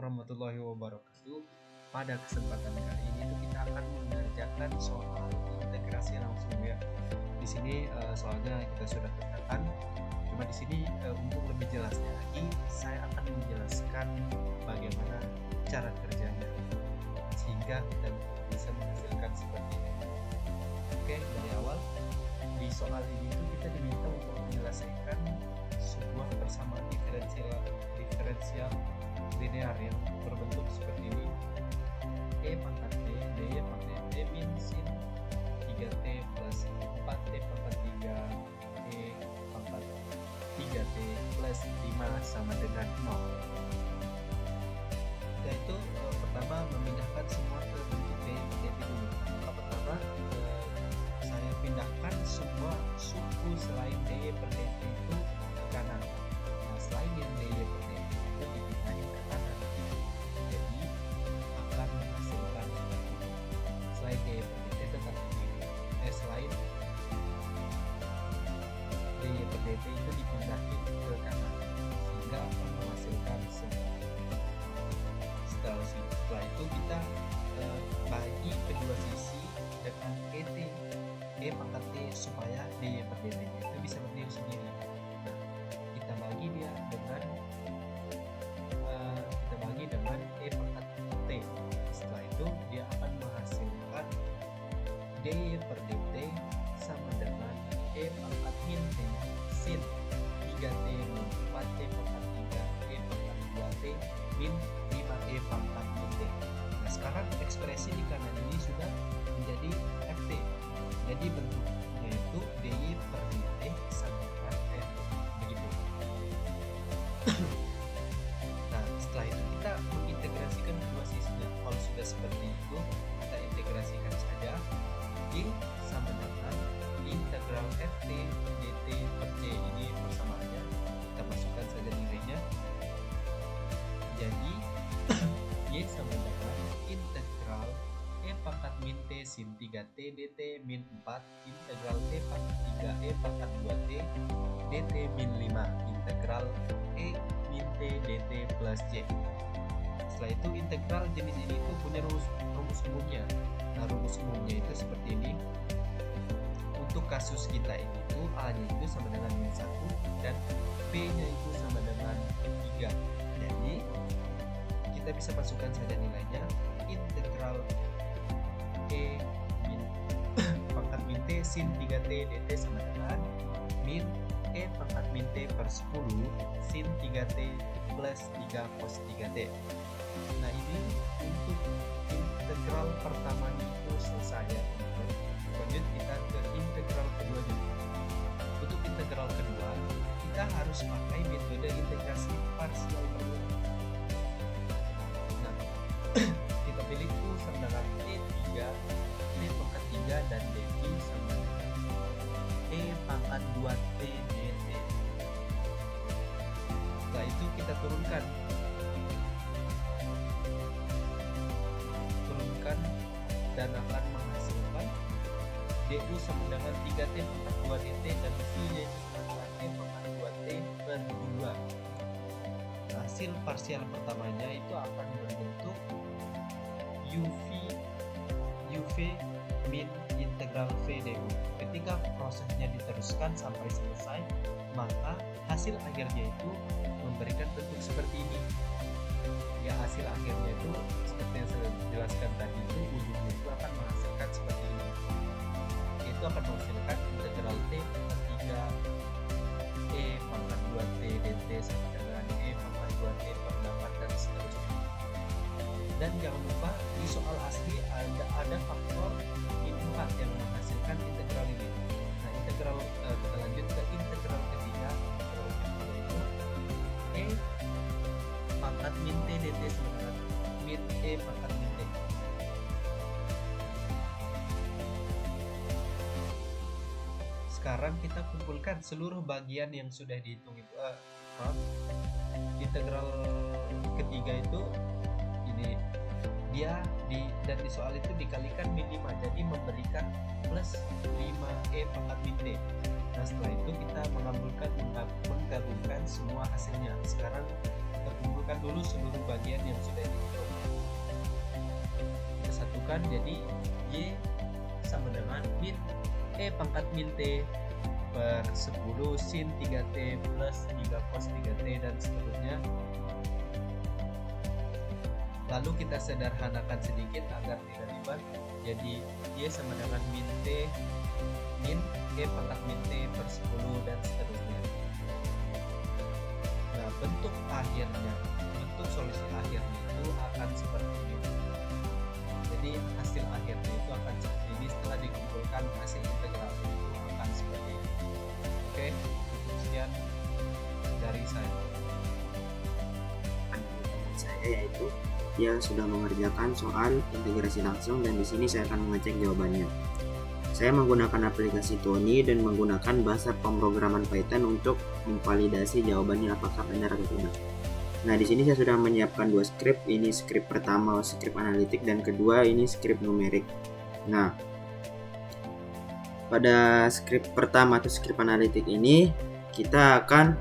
warahmatullahi wabarakatuh. Pada kesempatan kali ini kita akan mengerjakan soal integrasi langsung ya. Di sini soalnya kita sudah kerjakan. Cuma di sini untuk lebih jelasnya lagi, saya akan menjelaskan bagaimana cara kerjanya sehingga kita bisa menghasilkan seperti ini. Oke, dari awal di soal ini kita diminta untuk menyelesaikan sebuah persamaan diferensial linear yang berbentuk seperti ini. E pangkat T, D pangkat T min sin 3T plus 4T pangkat 3 E pangkat 3T plus 5 sama dengan 0. Yaitu pertama memindahkan semua ke bentuk D dt dulu. Maka pertama saya pindahkan semua suku selain dy per dt itu ke kanan. Nah, selain yang dy per dt itu dipindahin ke kanan, jadi akan menghasilkan selain dy per dt tetap selain dy per dt itu dipindahin ke kanan sehingga akan menghasilkan setelah itu kita bagi kedua sisi dengan et E pangkat T supaya dy per dt itu bisa berdiri sendiri. Nah, kita bagi dia dengan E pangkat T. Setelah itu dia akan menghasilkan dy per dt sama dengan E pangkat min T sin 3T min 4T pangkat 3 E pangkat 2T min 5E pangkat min T. Nah, sekarang ekspresi di kanan ini sudah menjadi Ft. Jadi bentuknya itu dy per dt sama dengan F begitu. Nah, setelah itu kita mengintegrasikan kedua sisinya. Kalau sudah seperti itu, kita integrasikan saja. Y sama dengan integral ft dt per c. Ini persamaannya, kita masukkan saja nilainya. Jadi y sama dengan integral E pangkat min T sin 3T dt min 4 integral T pangkat 3 E pangkat 2T dt min 5 integral E min T dt plus J. Setelah itu integral jenis ini itu punya rumus umumnya. Nah, rumus umumnya itu seperti ini. Untuk kasus kita ini itu A nya itu sama dengan min 1 dan B nya itu sama dengan 3. Jadi kita bisa masukkan saja nilainya. Integral E min pangkat min T sin 3T dt sama dengan min E pangkat min T per 10 sin 3T plus 3 cos 3T. Nah, ini untuk integral pertama itu selesai ya. Lanjut kita ke integral kedua juga. Untuk integral kedua kita harus pakai metode integrasi parsial kedua. Nah, kita pilih U sama dengan T3 T pangkat 3 dan dt sama dengan E pangkat 2T dt. Setelah itu kita turunkan dan akan menghasilkan du sama dengan 3T pangkat 2 dt dan u yaitu sama dengan T pangkat 2T per 2. Hasil parsial pertamanya itu akan berbentuk UV min integral V du. Ketika prosesnya diteruskan sampai selesai, maka hasil akhirnya itu memberikan bentuk seperti ini. Ya, hasil akhirnya itu seperti yang saya jelaskan tadi, itu ujungnya itu akan menghasilkan seperti ini. Itu akan menghasilkan integral T pangkat 3 E pangkat 2T dt sama dengan E pangkat 2T per 8 dan seterusnya. Dan jangan lupa di soal asli ada faktor min 4 yang menghasilkan integral ini. Nah, integral kita lanjut ke integral ketiga. Itu E pangkat min T dt sama dengan min E pangkat min T. Sekarang kita kumpulkan seluruh bagian yang sudah dihitung itu. Integral ketiga itu ini dia dan di soal itu dikalikan min 5, jadi memberikan plus 5E pangkat min T. Nah, setelah itu kita menggabungkan semua hasilnya. Sekarang kita kumpulkan dulu seluruh bagian yang sudah dihitung. Kita satukan jadi Y sama dengan min E pangkat min T per 10 sin 3T plus 3 cos 3T dan seterusnya. Lalu kita sederhanakan sedikit agar tidak ribet. Jadi Y sama dengan min T min E pangkat min T per 10 dan seterusnya. Nah, bentuk solusi akhirnya itu akan seperti ini. Jadi hasil akhirnya itu akan seperti ini setelah dikumpulkan hasil integral itu akan seperti ini. Oke, sekian dari saya. Saya yaitu dia sudah mengerjakan soal integrasi langsung dan di sini saya akan mengecek jawabannya. Saya menggunakan aplikasi Tony dan menggunakan bahasa pemrograman Python untuk memvalidasi jawabannya apakah benar atau tidak. Nah, di sini saya sudah menyiapkan dua script. Ini script pertama script analitik dan kedua ini script numerik. Nah, pada script pertama atau script analitik ini kita akan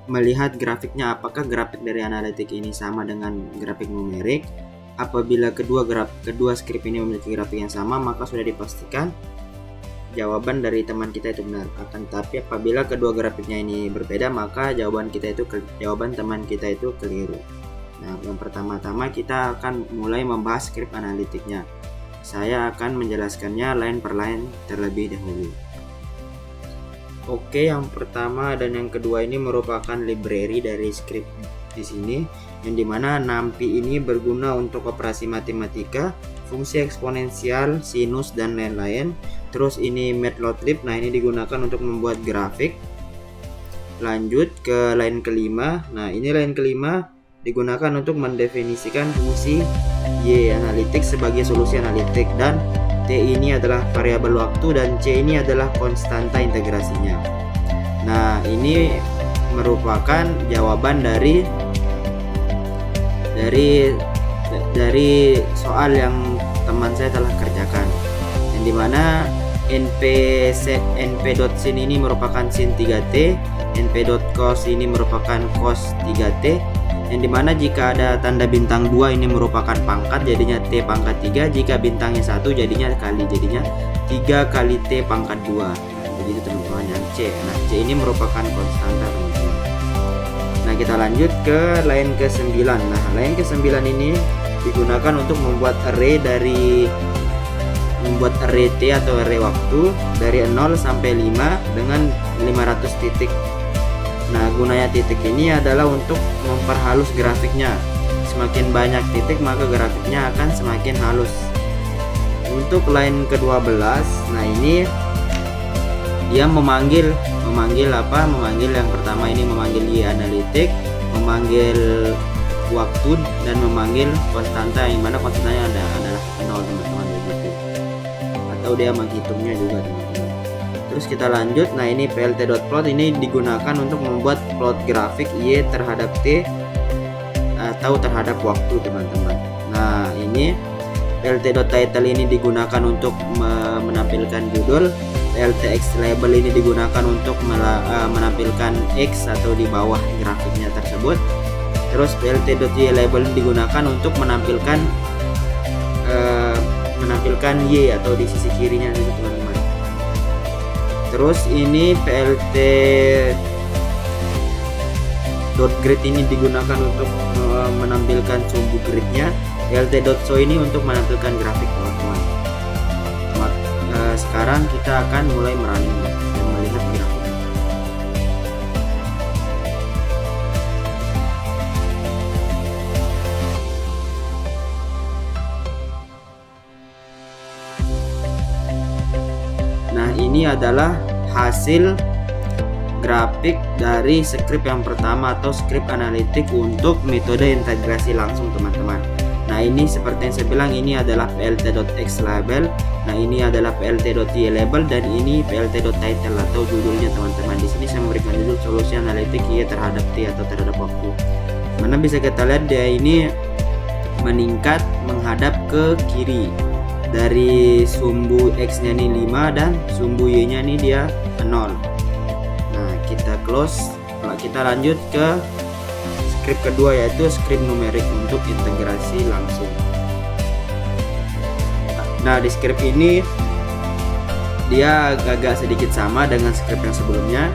melihat grafiknya apakah grafik dari analitik ini sama dengan grafik numerik. Apabila kedua script ini memiliki grafik yang sama, maka sudah dipastikan jawaban dari teman kita itu benar. Akan tetapi apabila kedua grafiknya ini berbeda, maka jawaban teman kita itu keliru. Nah, yang pertama-tama kita akan mulai membahas script analitiknya. Saya akan menjelaskannya line per line terlebih dahulu. Oke, yang pertama dan yang kedua ini merupakan library dari script di sini, yang dimana NumPy ini berguna untuk operasi matematika, fungsi eksponensial, sinus dan lain-lain. Terus ini matplotlib, nah ini digunakan untuk membuat grafik. Lanjut ke line kelima. Nah, ini line kelima digunakan untuk mendefinisikan fungsi Y analitik sebagai solusi analitik, dan T ini adalah variabel waktu dan C ini adalah konstanta integrasinya. Nah, ini merupakan jawaban dari soal yang teman saya telah kerjakan, yang dimana np.sin ini merupakan sin 3t, np.cos ini merupakan cos 3t, yang dimana jika ada tanda bintang 2 ini merupakan pangkat, jadinya t pangkat 3, jika bintangnya 1 jadinya 3 kali t pangkat 2. Begitu teman-teman. Yang C, nah C ini merupakan konstanta teman-teman. Nah, kita lanjut ke line ke-9. Nah, line ke-9 ini digunakan untuk membuat array T atau array waktu dari 0 sampai 5 dengan 500 titik. Nah, gunanya titik ini adalah untuk memperhalus grafiknya. Semakin banyak titik maka grafiknya akan semakin halus. Untuk line ke-12, nah ini dia memanggil yang pertama ini memanggil Y analitik, memanggil waktu dan memanggil konstanta, yang mana konstantanya adalah 0 teman-teman, begitu. Atau dia menghitungnya juga teman-teman. Terus kita lanjut. Nah, ini plt.plot ini digunakan untuk membuat plot grafik Y terhadap T atau terhadap waktu teman-teman. Nah, ini plt.title ini digunakan untuk menampilkan judul. plt.xlabel ini digunakan untuk menampilkan X atau di bawah grafiknya tersebut. Terus plt.ylabel digunakan untuk menampilkan Y atau di sisi kirinya itu teman-teman. Terus ini plt.grid ini digunakan untuk menampilkan sumbu gridnya. plt.show ini untuk menampilkan grafik teman-teman. Sekarang kita akan mulai merunning dan melihat grafik. Nah, ini adalah hasil grafik dari script yang pertama atau script analitik untuk metode integrasi langsung teman-teman. Nah, ini seperti yang saya bilang, ini adalah plt.xlabel. Nah, ini adalah plt.ylabel dan ini plt.title atau judulnya teman-teman. Di sini saya memberikan judul solusi analitik Y terhadap T atau terhadap waktu. Mana bisa kita lihat dia ini meningkat menghadap ke kiri. Dari sumbu X-nya ini 5 dan sumbu Y-nya ini dia 0. Nah, kita close. Kalau kita lanjut ke script kedua yaitu script numerik untuk integrasi langsung. Nah, di script ini dia agak sedikit sama dengan script yang sebelumnya.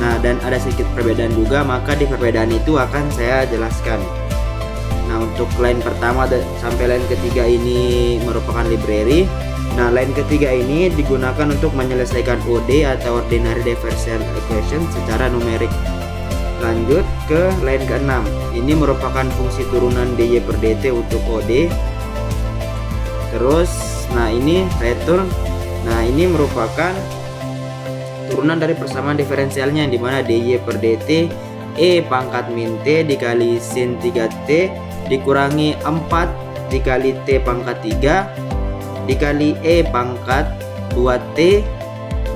Nah, dan ada sedikit perbedaan juga, maka di perbedaan itu akan saya jelaskan. Nah, untuk line pertama sampai line ketiga ini merupakan library. Nah, line ketiga ini digunakan untuk menyelesaikan OD atau ordinary differential equation secara numerik. Lanjut ke line ke-6. Ini merupakan fungsi turunan dy per dt untuk OD. Terus, nah ini return. Nah, ini merupakan turunan dari persamaan diferensialnya, di mana dy per dt e pangkat min t dikali sin 3t dikurangi 4 dikali t pangkat 3 dikali e pangkat 2t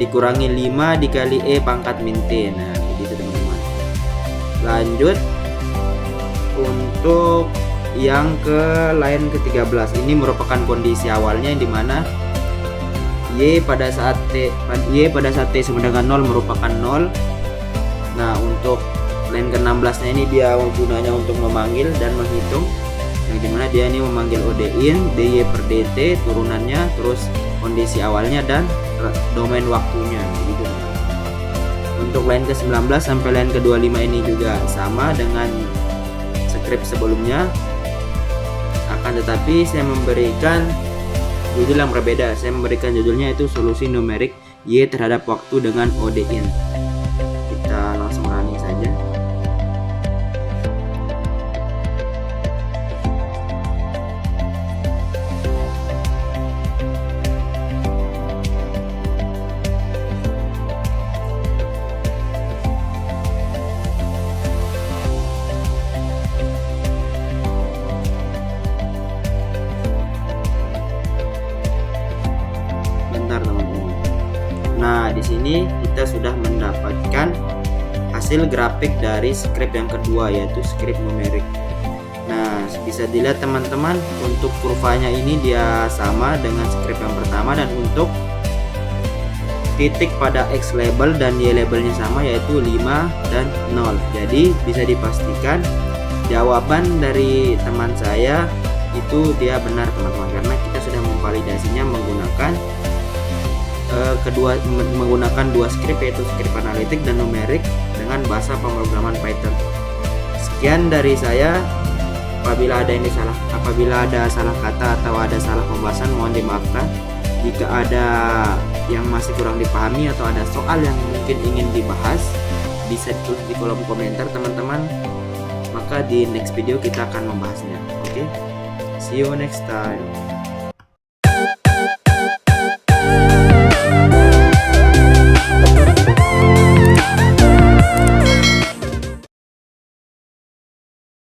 dikurangi 5 dikali e pangkat min t. Nah, begitu teman-teman. Lanjut untuk yang ke line ke-13. Ini merupakan kondisi awalnya, di mana y pada saat t sama dengan 0 merupakan 0. Nah, untuk line ke-16 nya ini dia gunanya untuk memanggil dan menghitung, yang dimana dia ini memanggil OD in, dy per dt turunannya, terus kondisi awalnya dan domain waktunya gitu. Untuk line ke-19 sampai line ke-25 ini juga sama dengan script sebelumnya, akan tetapi saya memberikan judul yang berbeda. Saya memberikan judulnya itu solusi numerik y terhadap waktu dengan OD in. Kita langsung running saja. Nah, di sini kita sudah mendapatkan hasil grafik dari script yang kedua, yaitu script numerik. Nah, bisa dilihat teman-teman, untuk kurvanya ini dia sama dengan script yang pertama, dan untuk titik pada X label dan Y labelnya sama, yaitu 5 dan 0. Jadi bisa dipastikan jawaban dari teman saya itu dia benar teman-teman, karena kita sudah memvalidasinya menggunakan dua script, yaitu script analitik dan numerik dengan bahasa pemrograman Python. Sekian dari saya. Apabila ada salah kata atau ada salah pembahasan, mohon dimaafkan. Jika ada yang masih kurang dipahami atau ada soal yang mungkin ingin dibahas, bisa ditulis di kolom komentar teman-teman. Maka di next video kita akan membahasnya. Oke, see you next time.